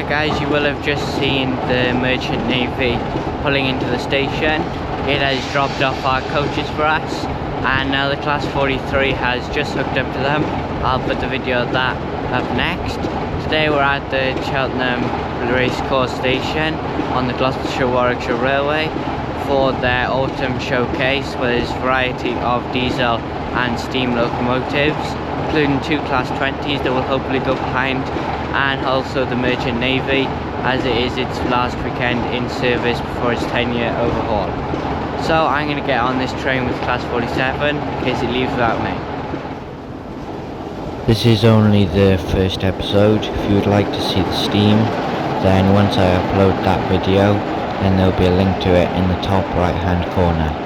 guys, you will have just seen the Merchant Navy pulling into the station. It has dropped off our coaches for us, and now the Class 43 has just hooked up to them. I'll put the video of that up next. Today we're at the Cheltenham Racecourse station on the Gloucestershire Warwickshire Railway for their autumn showcase, where there's a variety of diesel and steam locomotives, including two Class 20s that will hopefully go behind, and also the Merchant Navy, as it is its last weekend in service before its 10-year overhaul. So I'm going to get on this train with Class 47 in case it leaves without me. This is only the first episode. If you would like to see the steam, then once I upload that video, then there'll be a link to it in the top right hand corner.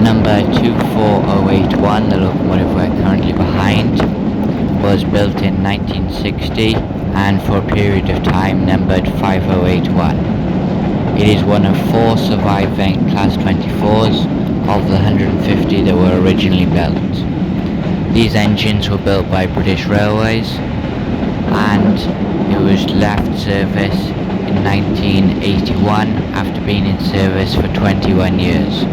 Number 24081, the locomotive we're currently behind, was built in 1960 and for a period of time numbered 5081. It is one of 4 surviving Class 24s of the 150 that were originally built. These engines were built by British Railways and it was left service in 1981 after being in service for 21 years.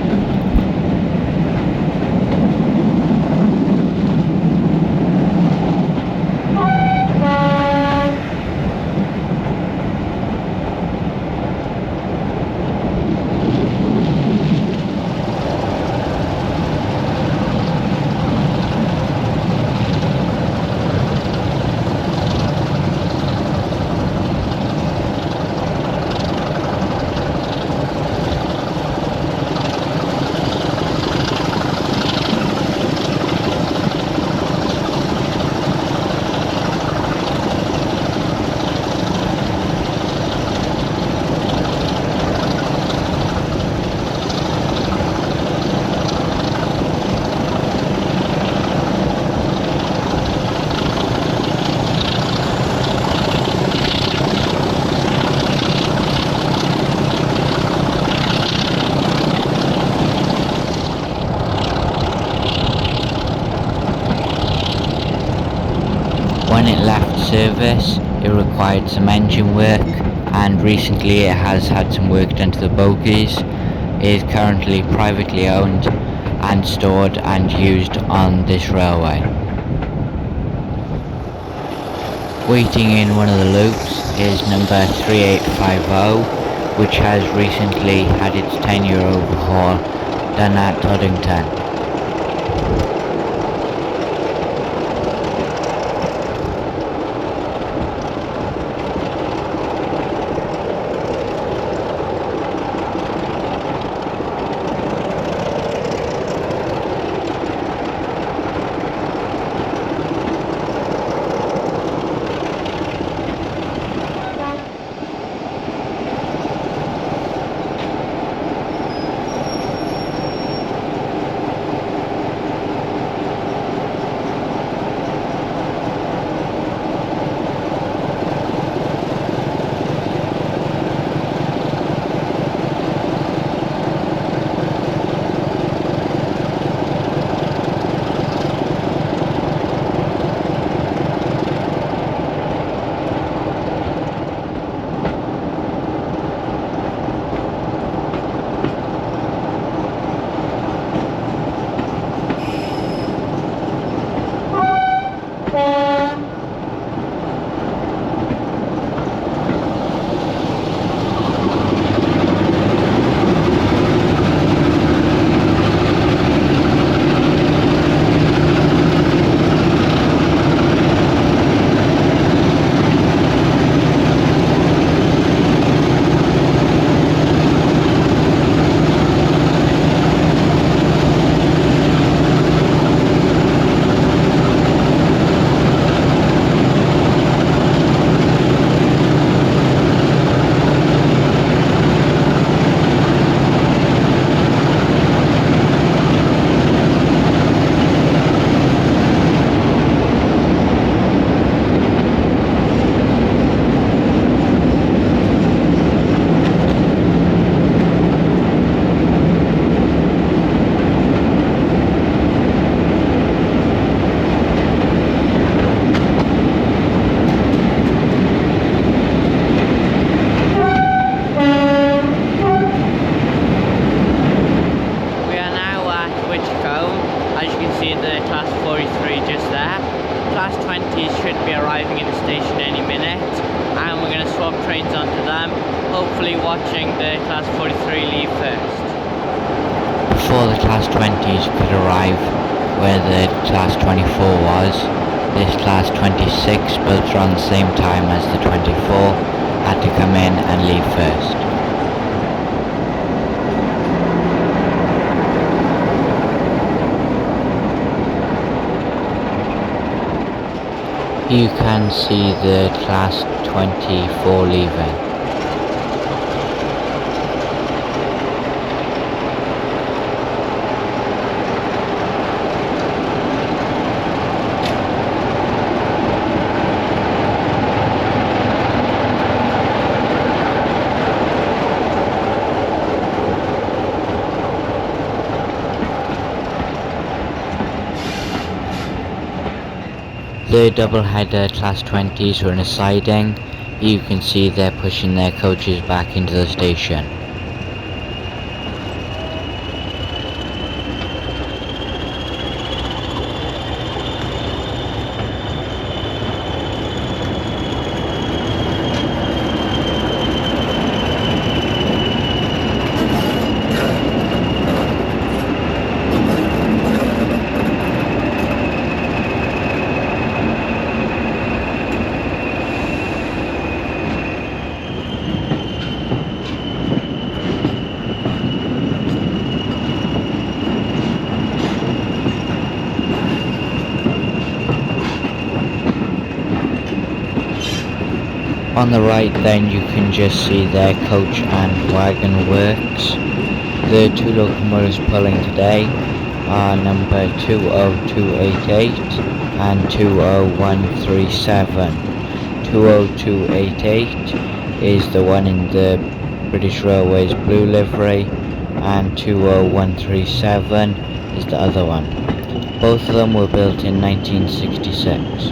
When it left service, it required some engine work, and recently it has had some work done to the bogies. It is currently privately owned and stored and used on this railway. Waiting in one of the loops is number 3850, which has recently had its 10-year overhaul done at Toddington. hopefully watching the Class 43 leave first. Before the Class 20s could arrive where the Class 24 was, this Class 26, built around the same time as the 24, had to come in and leave first. You can see the Class 24 leaving. The double-header Class 20s are in a siding. You can see they're pushing their coaches back into the station. On the right then you can just see their coach and wagon works. The two locomotives pulling today are number 20288 and 20137. 20288 is the one in the British Railways blue livery and 20137 is the other one. Both of them were built in 1966.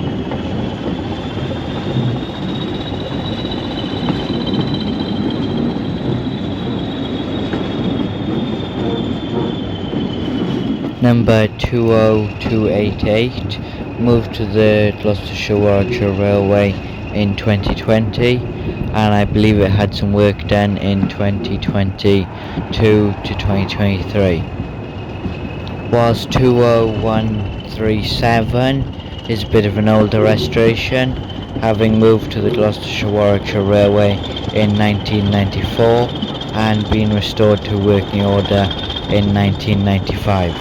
Number 20288 moved to the Gloucestershire Warwickshire Railway in 2020, and I believe it had some work done in 2022 to 2023. Whilst 20137 is a bit of an older restoration, having moved to the Gloucestershire Warwickshire Railway in 1994 and been restored to working order in 1995.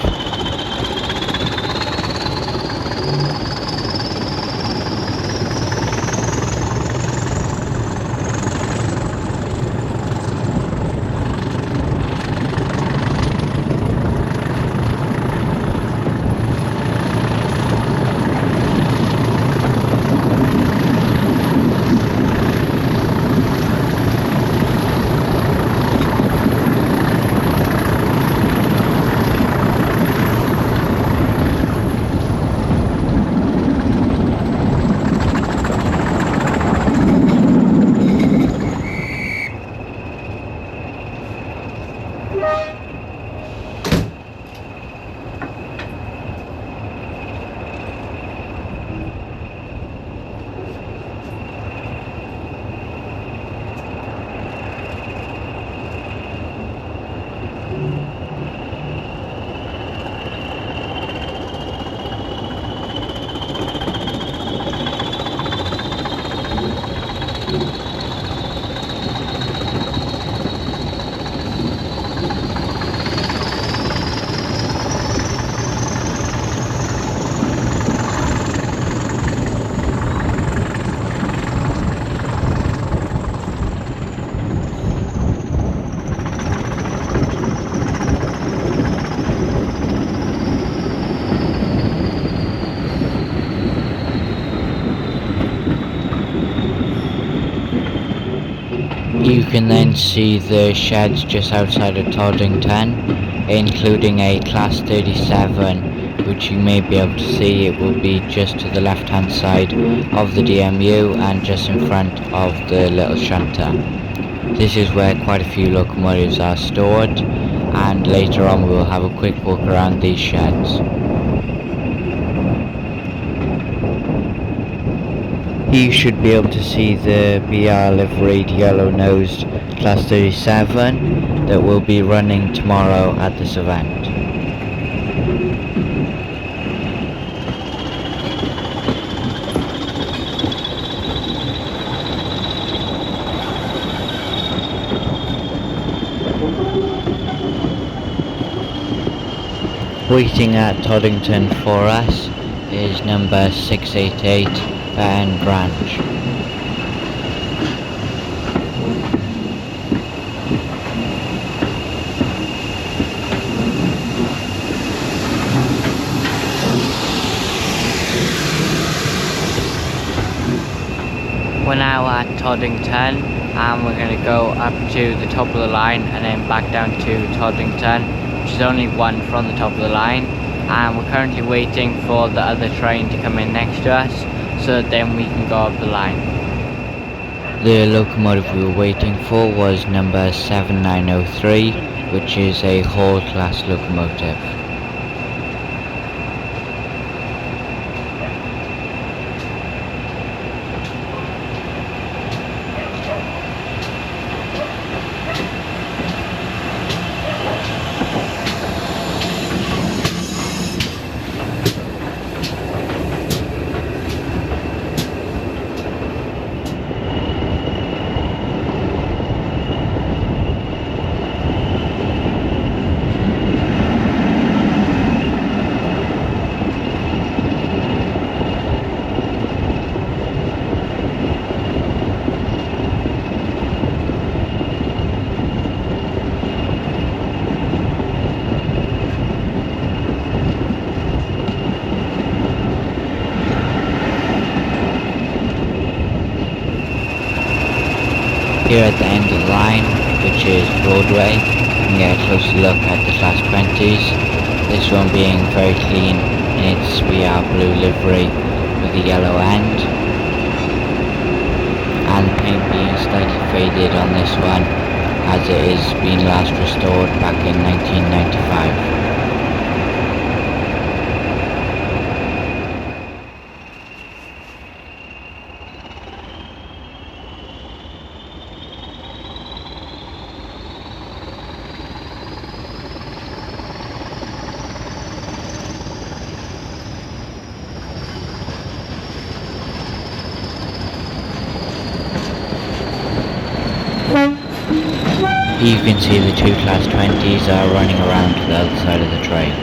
You can then see the sheds just outside of Toddington, including a Class 37, which you may be able to see. It will be just to the left hand side of the DMU and just in front of the little shunter. This is where quite a few locomotives are stored, and later on we will have a quick walk around these sheds. You should be able to see the BR liveried yellow-nosed Class 37 that will be running tomorrow at this event. Waiting at Toddington for us is number 688 Ben Branch. We're now at Toddington and we're going to go up to the top of the line and then back down to Toddington, which is only one from the top of the line, and we're currently waiting for the other train to come in next to us so that then we can go up the line. The locomotive we were waiting for was number 7903, which is a Hall class locomotive. Here at the end of the line, which is Broadway, you can get a closer look at the Class 20s. This one being very clean in its BR blue livery with a yellow end, and the paint being slightly faded on this one as it has been last restored back in 1995. You can see the two Class 20s are running around to the other side of the train.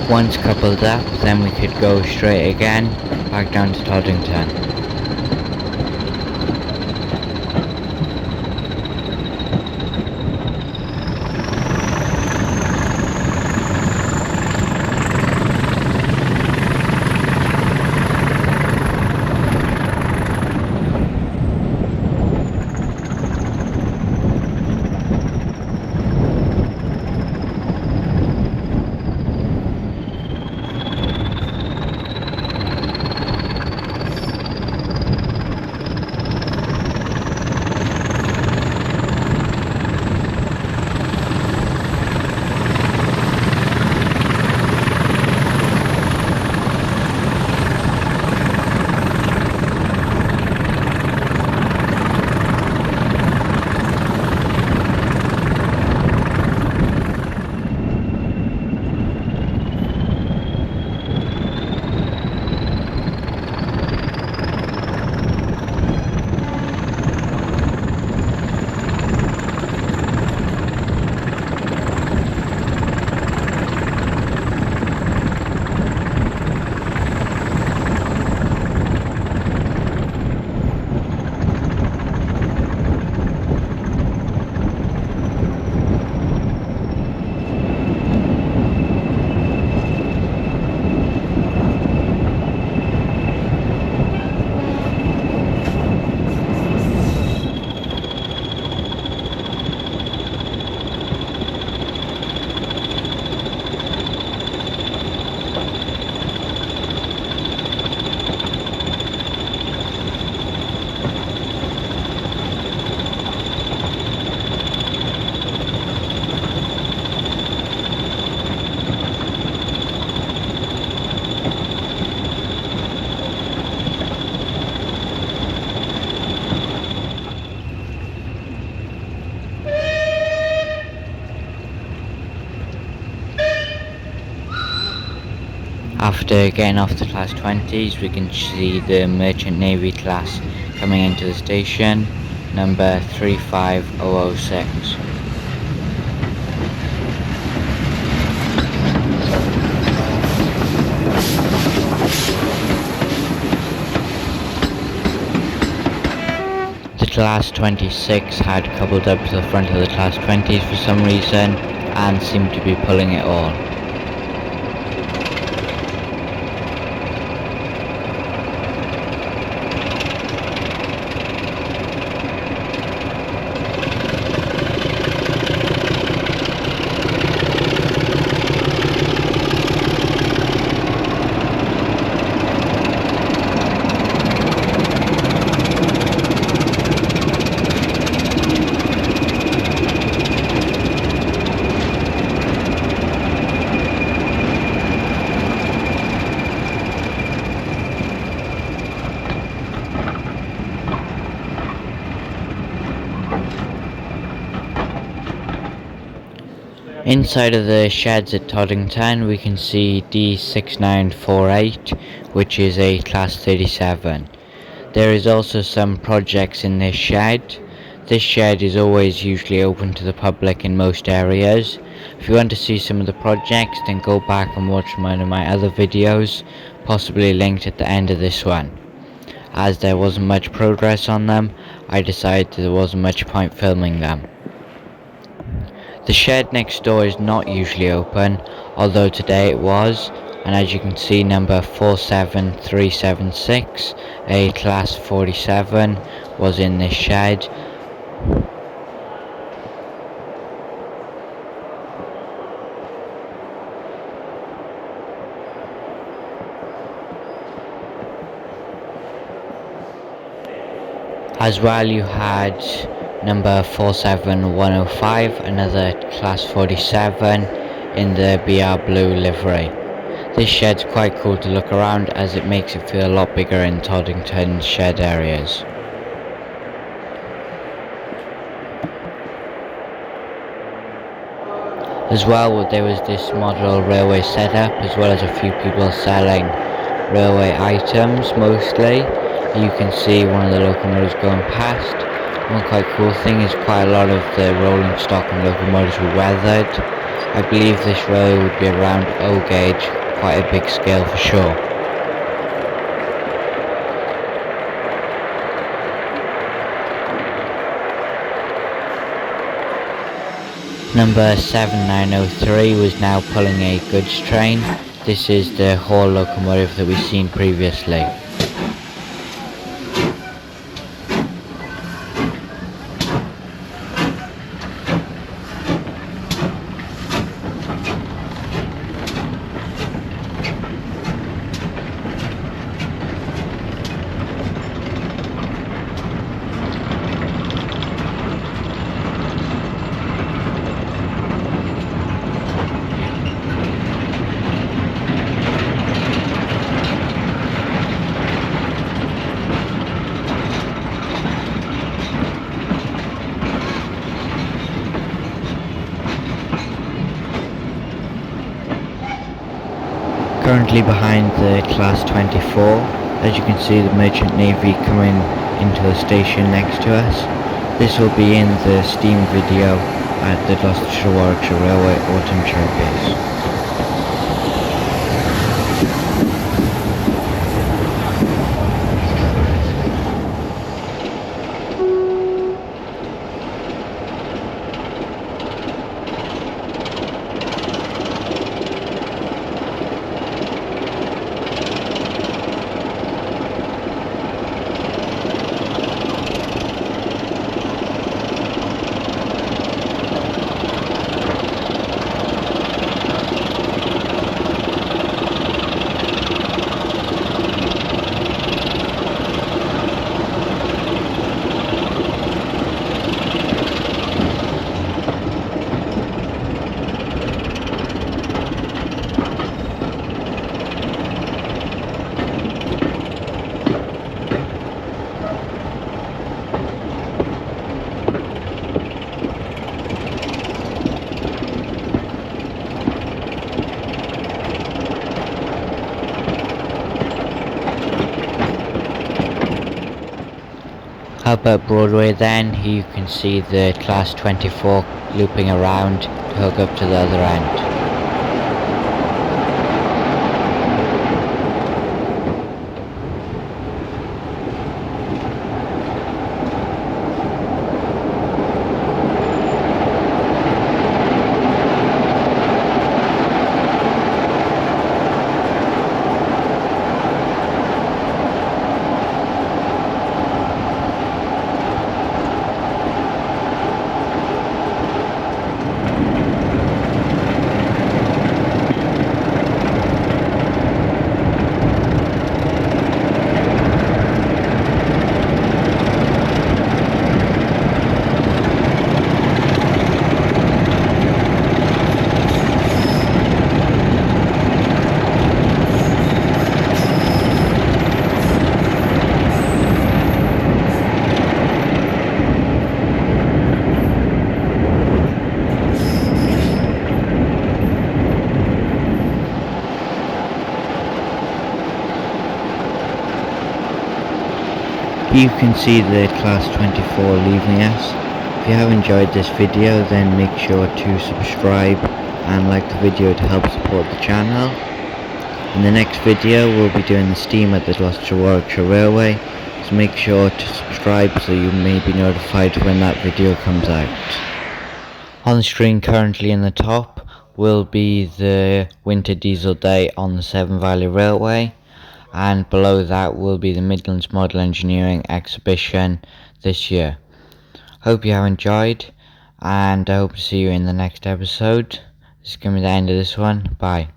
Once coupled up, then we could go straight again, back down to Toddington. After getting off the Class 20s, we can see the Merchant Navy class coming into the station, number 35006. The Class 26 had coupled up to the front of the Class 20s for some reason and seemed to be pulling it all. Inside of the sheds at Toddington we can see D6948, which is a Class 37. There is also some projects in this shed. This shed is always usually open to the public in most areas. If you want to see some of the projects, then go back and watch one of my other videos, possibly linked at the end of this one. As there wasn't much progress on them, I decided there wasn't much point filming them. The shed next door is not usually open, although today it was, and as you can see, number 47376, a Class 47, was in this shed. As well, you had number 47105, another Class 47 in the BR Blue livery. This shed's quite cool to look around as it makes it feel a lot bigger in Toddington's shed areas. As well, there was this model railway setup, as well as a few people selling railway items mostly. You can see one of the locomotives going past. One quite cool thing is quite a lot of the rolling stock and locomotives were weathered. I believe this railway would be around O gauge, quite a big scale for sure. Number 7903 was now pulling a goods train. This is the Hall locomotive that we've seen previously. Currently behind the Class 24, as you can see the Merchant Navy coming into the station next to us. This will be in the Steam video at the Gloucestershire Warwickshire Railway Autumn Showcase. Up at Broadway then, you can see the Class 24 looping around to hook up to the other end. You can see the Class 24 leaving us. If you have enjoyed this video, then make sure to subscribe and like the video to help support the channel. In the next video we'll be doing the steam at the Gloucestershire Warwickshire Railway, so make sure to subscribe so you may be notified when that video comes out. On the screen currently in the top will be the winter diesel day on the Severn Valley Railway, and below that will be the Midlands Model Engineering exhibition this year. Hope you have enjoyed, and I hope to see you in the next episode. This is going to be the end of this one. Bye.